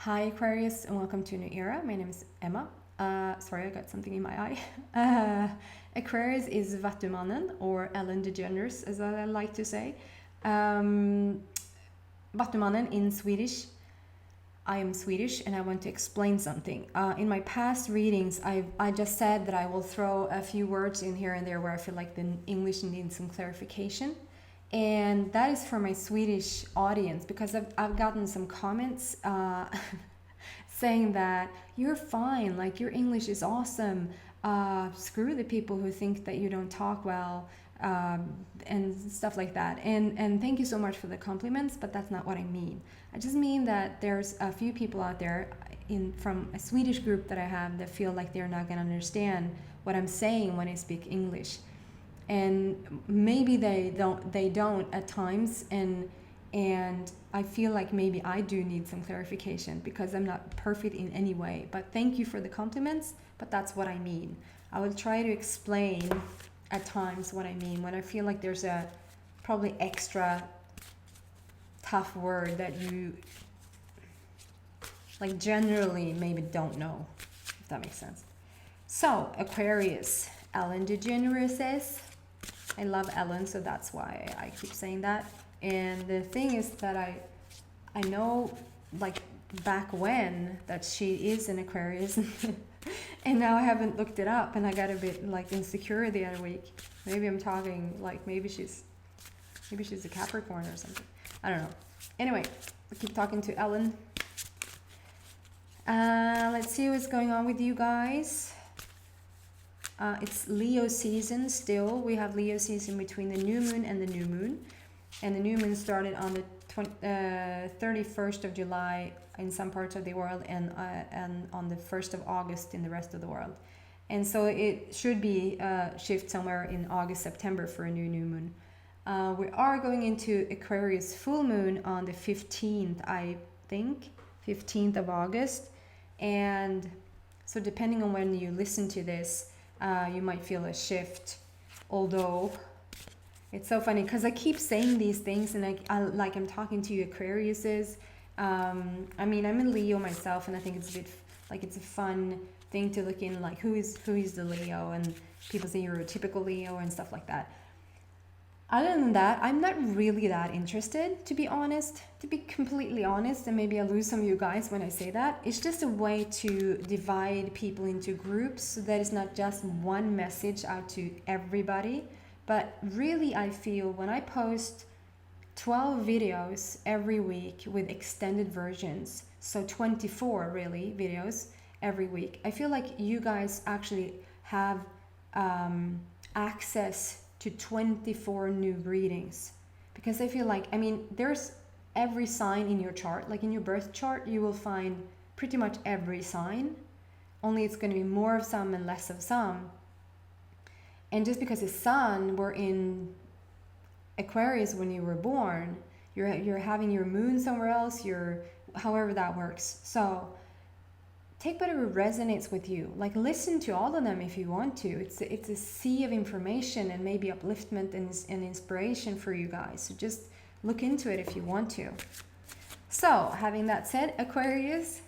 Hi Aquarius and welcome to a new era. My name is Emma. Sorry, I got something in my eye. Aquarius is Vattumannen, or Ellen DeGeneres as I like to say. Vattumannen in Swedish. I am Swedish and I want to explain something. In my past readings, I just said that I will throw a few words in here and there where I feel like the English needs some clarification. And that is for my Swedish audience because I've gotten some comments saying that you're fine, like your English is awesome. Screw the people who think that you don't talk well and stuff like that. And thank you so much for the compliments, but that's not what I mean. I just mean that there's a few people out there from a Swedish group that I have that feel like they're not going to understand what I'm saying when I speak English. And maybe they don't at times, and I feel like maybe I do need some clarification because I'm not perfect in any way. But thank you for the compliments, but that's what I mean. I will try to explain at times what I mean when I feel like there's a probably extra tough word that you like generally maybe don't know, if that makes sense. So Aquarius, Ellen DeGeneres. I love Ellen, so that's why I keep saying that. And the thing is that I know like back when that she is an Aquarius and now I haven't looked it up and I got a bit like insecure the other week. Maybe I'm talking like maybe she's a Capricorn or something. I don't know. Anyway, we keep talking to Ellen. Let's see what's going on with you guys. It's Leo season still. We have Leo season between the new moon and the new moon. And the new moon started on the 31st of July in some parts of the world and on the 1st of August in the rest of the world. And so it should be a shift somewhere in August, September for a new moon. We are going into Aquarius full moon on the 15th, I think, 15th of August. And so depending on when you listen to this, you might feel a shift, although it's so funny because I keep saying these things and I'm talking to you Aquariuses. I mean, I'm a Leo myself and I think it's a bit like it's a fun thing to look in, like who is the Leo, and people say you're a typical Leo and stuff like that. Other than that, I'm not really that interested, to be honest, to be completely honest, and maybe I lose some of you guys when I say that. It's just a way to divide people into groups so that it's not just one message out to everybody. But really, I feel when I post 12 videos every week with extended versions, so 24 really videos every week, I feel like you guys actually have access to 24 new readings, because I feel like, I mean, there's every sign in your chart, like in your birth chart, you will find pretty much every sign, only it's going to be more of some and less of some. And just because the sun were in Aquarius when you were born, you're having your moon somewhere else, however that works. So take whatever resonates with you. Like listen to all of them if you want to. It's a sea of information and maybe upliftment and inspiration for you guys. So just look into it if you want to. So having that said, Aquarius,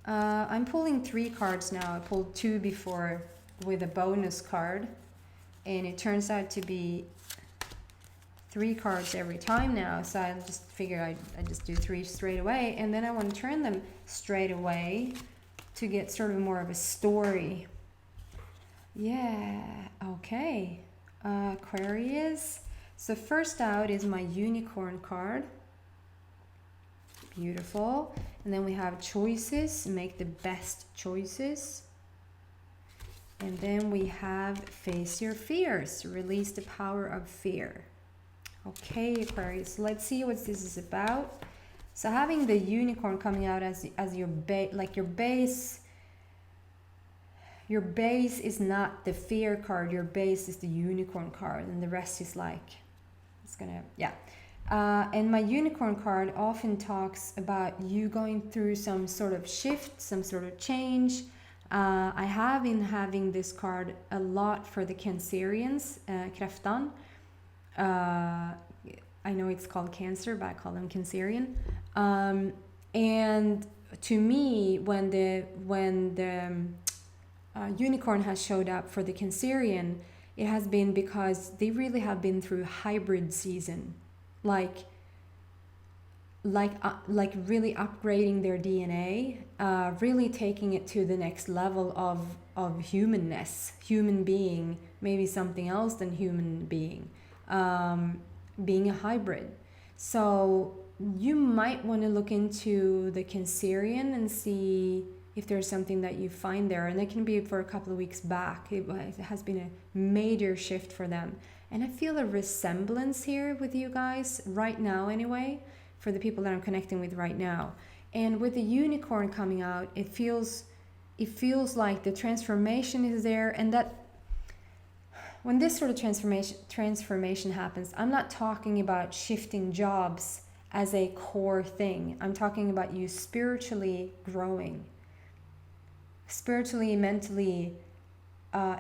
I'm pulling 3 cards now. I pulled 2 before with a bonus card, and it turns out to be 3 cards every time now, so I just figured I just do 3 straight away, and then I want to turn them straight away to get sort of more of a story. Yeah, okay. Aquarius. So first out is my unicorn card. Beautiful. And then we have choices, make the best choices. And then we have face your fears, release the power of fear. Okay, Aquarius, let's see what this is about. So having the unicorn coming out as your base, like your base is not the fear card, your base is the unicorn card, and the rest is like, it's gonna, yeah. And my unicorn card often talks about you going through some sort of shift, some sort of change. I have been having this card a lot for the Cancerians, Kräftan. I know it's called Cancer, but I call them Cancerian. And to me, when the unicorn has showed up for the Cancerian, it has been because they really have been through hybrid season, like really upgrading their DNA, really taking it to the next level of humanness, human being, maybe something else than human being, being a hybrid. So you might want to look into the Cancerian and see if there's something that you find there. And that can be for a couple of weeks back. It has been a major shift for them. And I feel a resemblance here with you guys right now anyway, for the people that I'm connecting with right now. And with the unicorn coming out, it feels like the transformation is there, and that when this sort of transformation happens, I'm not talking about shifting jobs as a core thing. I'm talking about you spiritually growing. Spiritually, mentally,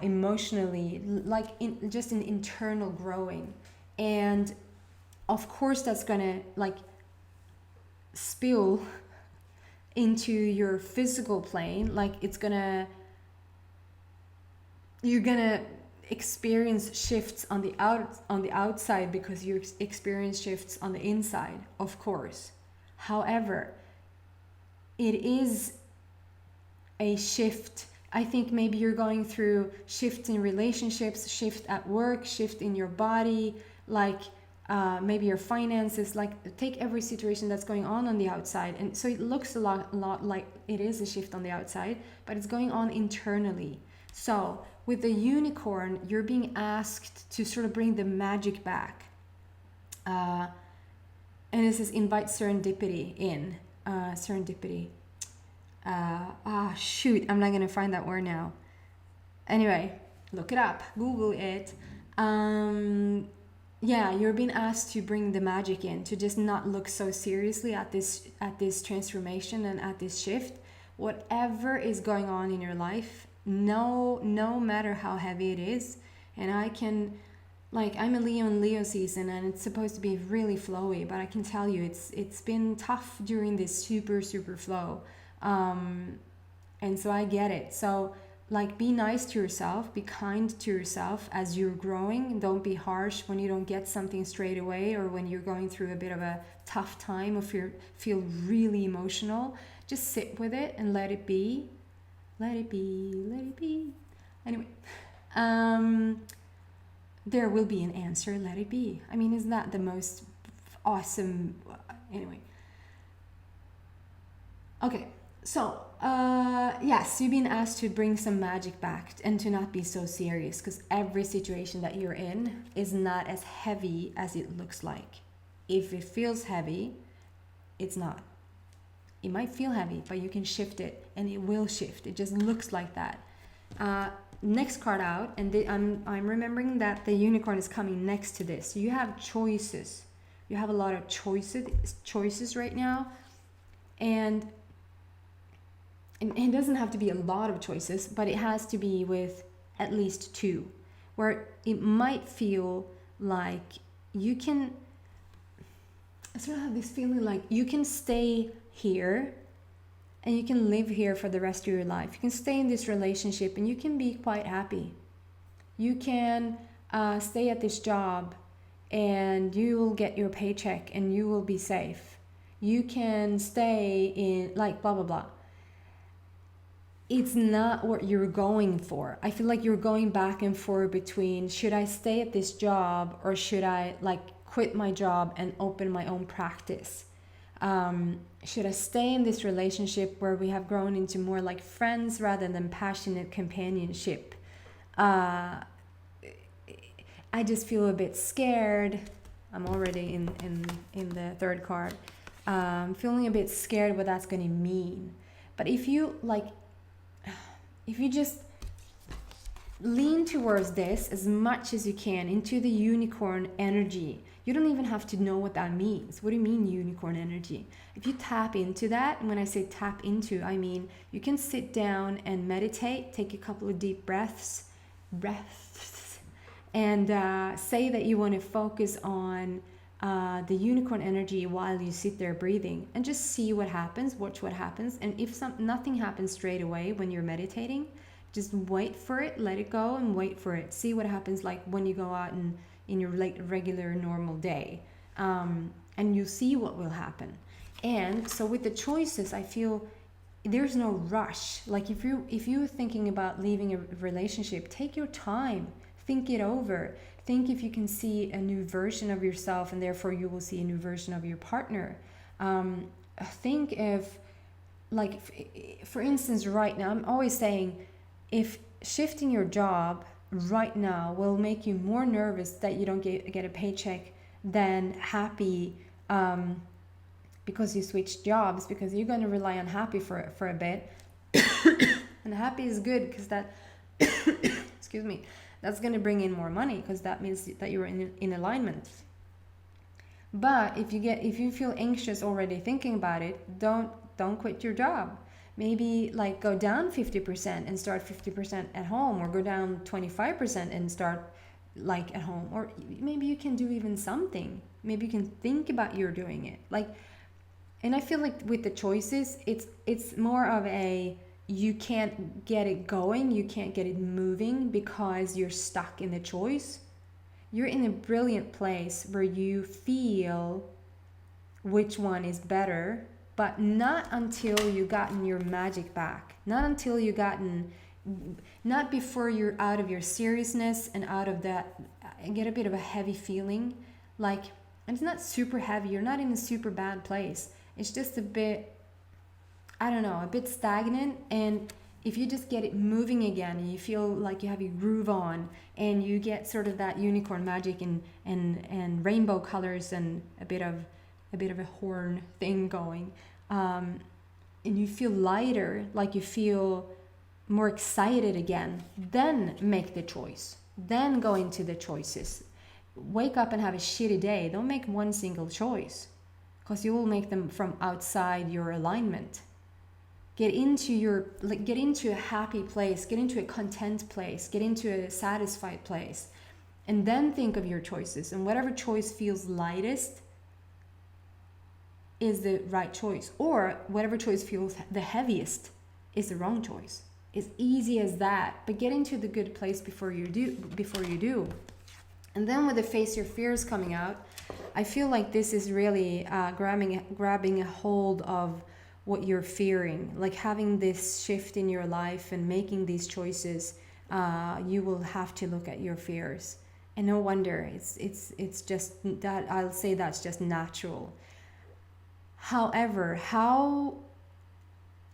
emotionally, like just an internal growing. And of course that's gonna like spill into your physical plane. Like you're gonna experience shifts on the outside because you experience shifts on the inside, of course. However, it is a shift. I think maybe you're going through shifts in relationships, shift at work, shift in your body, like maybe your finances. Like take every situation that's going on the outside, and so it looks a lot like it is a shift on the outside, but it's going on internally. So with the unicorn, you're being asked to sort of bring the magic back, and this is invite serendipity in. Serendipity. Shoot, I'm not gonna find that word now. Anyway, look it up, Google it. Yeah, you're being asked to bring the magic in, to just not look so seriously at this transformation and at this shift. Whatever is going on in your life, no matter how heavy it is, and I'm a Leo in Leo season, and it's supposed to be really flowy, but I can tell you it's been tough during this super flow. And so I get it. So like, be nice to yourself, be kind to yourself as you're growing. Don't be harsh when you don't get something straight away, or when you're going through a bit of a tough time, or feel really emotional. Just sit with it and let it be. Let it be. Anyway, there will be an answer. Let it be. I mean, isn't that the most awesome? Anyway. Okay. So, yes, you've been asked to bring some magic back and to not be so serious, because every situation that you're in is not as heavy as it looks like. If it feels heavy, it's not. It might feel heavy, but you can shift it, and it will shift. It just looks like that. Next card out, and I'm remembering that the unicorn is coming next to this. You have choices. You have a lot of choices right now, and it doesn't have to be a lot of choices, but it has to be with at least two, where it might feel like you can, I sort of have this feeling like you can stay here and you can live here for the rest of your life. You can stay in this relationship and you can be quite happy. You can stay at this job and you will get your paycheck and you will be safe. You can stay in, like, blah, blah, blah. It's not what you're going for. I feel like you're going back and forth between, should I stay at this job or should I quit my job and open my own practice? Should I stay in this relationship where we have grown into more like friends rather than passionate companionship? I just feel a bit scared. I'm already in the third card. Feeling a bit scared what that's going to mean. But if you just lean towards this as much as you can, into the unicorn energy. You don't even have to know what that means. What do you mean unicorn energy? If you tap into that, and when I say tap into, I mean you can sit down and meditate, take a couple of deep breaths, and say that you want to focus on the unicorn energy while you sit there breathing, and just see what happens, watch what happens. And if nothing happens straight away when you're meditating, just wait for it, let it go and wait for it. See what happens like when you go out and in your like regular normal day, and you see what will happen. And so with the choices, I feel there's no rush. Like if you're thinking about leaving a relationship, take your time, think it over. Think if you can see a new version of yourself, and therefore you will see a new version of your partner. Think if, like, for instance, right now, I'm always saying, if shifting your job right now will make you more nervous that you don't get a paycheck than happy, because you switched jobs, because you're going to rely on happy for a bit. And happy is good because that, excuse me, that's going to bring in more money, because that means that you're in alignment. But if you feel anxious already thinking about it, don't quit your job. Maybe like go down 50% and start 50% at home, or go down 25% and start like at home. Or maybe you can do even something. Maybe you can think about you're doing it. Like, and I feel like with the choices, it's more of a, you can't get it going, you can't get it moving because you're stuck in the choice. You're in a brilliant place where you feel which one is better, but not until you gotten your magic back. Not until you not before you're out of your seriousness and out of that, get a bit of a heavy feeling. Like, and it's not super heavy, you're not in a super bad place. It's just a bit, I don't know, a bit stagnant. And if you just get it moving again, and you feel like you have your groove on, and you get sort of that unicorn magic and rainbow colors and a bit of a horn thing going, and you feel lighter, like you feel more excited again, then make the choice. Then go into the choices. Wake up and have a shitty day. Don't make one single choice, because you will make them from outside your alignment. Get into a happy place, get into a content place, get into a satisfied place, and then think of your choices. And whatever choice feels lightest is the right choice, or whatever choice feels the heaviest is the wrong choice. It's easy as that. But get into the good place before you do. And then with the face your fears coming out, I feel like this is really grabbing a hold of what you're fearing, like having this shift in your life and making these choices. You will have to look at your fears, and no wonder. It's just that, I'll say that's just natural. However,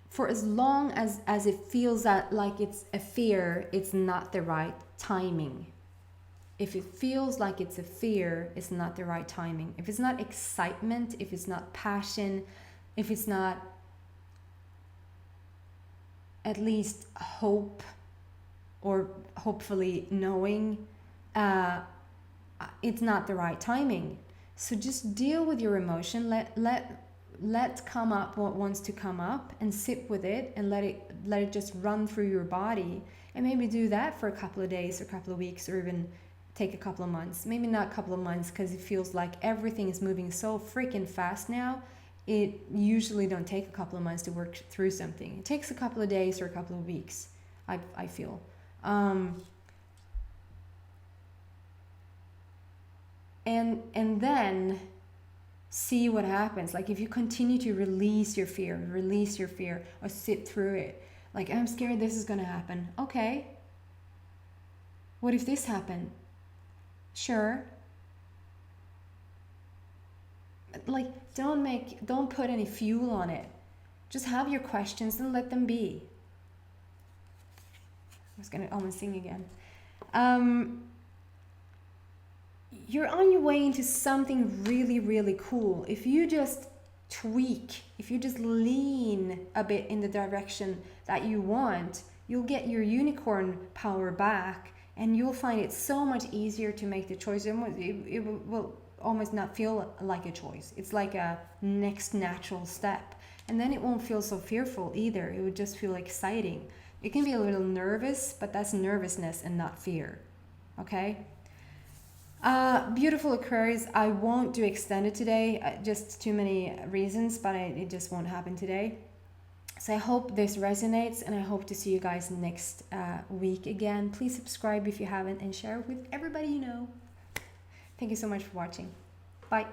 for as long as it feels that like it's a fear, it's not the right timing. If it feels like it's a fear, it's not the right timing. If it's not excitement, if it's not passion, if it's not at least hope, or hopefully knowing, it's not the right timing. So just deal with your emotion. Let come up what wants to come up, and sit with it, and let it just run through your body. And maybe do that for a couple of days or a couple of weeks, or even take a couple of months. Maybe not a couple of months, because it feels like everything is moving so freaking fast now. It usually don't take a couple of months to work through something. It takes a couple of days or a couple of weeks, I feel. And then see what happens. Like, if you continue to release your fear, or sit through it. Like, I'm scared this is going to happen. Okay. What if this happened? Sure. Like, don't put any fuel on it. Just have your questions and let them be. I was going to almost sing again. You're on your way into something really, really cool. If you just tweak, if you just lean a bit in the direction that you want, you'll get your unicorn power back, and you'll find it so much easier to make the choice. It will almost not feel like a choice. It's like a next natural step. And then it won't feel so fearful either. It would just feel exciting. It can be a little nervous, but that's nervousness and not fear. Okay? Beautiful Aquarius. I won't do extended today, just too many reasons, but it just won't happen today. So I hope this resonates, and I hope to see you guys next week again. Please subscribe if you haven't, and share it with everybody you know. Thank you so much for watching. Bye.